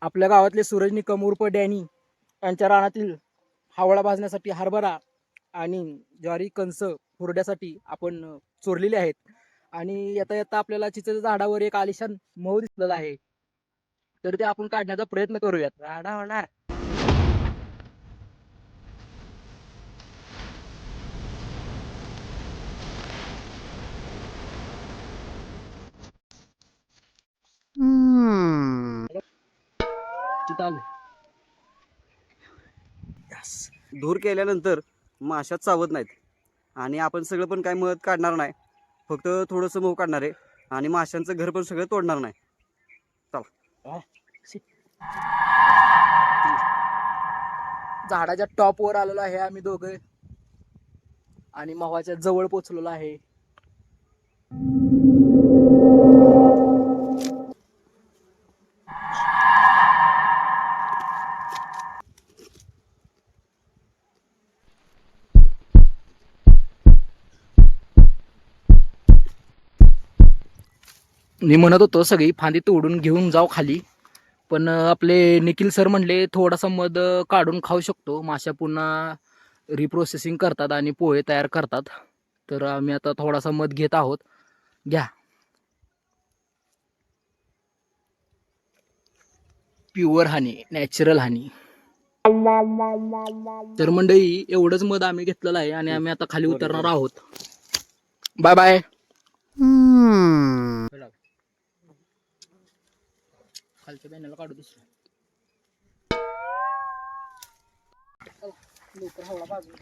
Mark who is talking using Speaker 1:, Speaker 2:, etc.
Speaker 1: आपल्या गावातले सूरज निकम उर्फ डॅनी यांच्या रानातील हावळा भाजण्यासाठी हरभरा आणि ज्वारी कणस हुरड्यासाठी आपण चोरलेले आहेत. आणि येता येता आपल्याला चिंचेच्या झाडावर एक आलिशान मऊ दिसलेला आहे, तर ते आपण काढण्याचा प्रयत्न करूयात. राडा होणार. तिथं आलोय. Yes.
Speaker 2: धूर केल्यानंतर माशा चावत नाहीत आणि आपण सगळं पण काय मध काढणार नाही, फक्त थोडंसं मऊ काढणार आहे आणि माशांचं घर पण सगळं तोडणार नाही. चला.
Speaker 1: झाडाच्या टॉप वर आलेलो आहे आम्ही दोघं आणि मवाच्या जवळ पोचलेलो आहे. मी म्हणत होतो सगळी फांदी तोडून घेऊन जाऊ खाली, पण आपले निखिल सर म्हणले थोडासा मध काढून खाऊ शकतो, माशा पुन्हा रिप्रोसेसिंग करतात आणि पोहे तयार करतात. तर आम्ही आता थोडासा मध घेत आहोत. घ्या. प्युअर हनी, नॅचरल हनी. तर मंडळी एवढंच मध आम्ही घेतलेलं आहे आणि आम्ही आता खाली उतरणार आहोत. Bye bye. खालच्या बॅनरला काढू दुसरं. लवकर हवळा बाजू.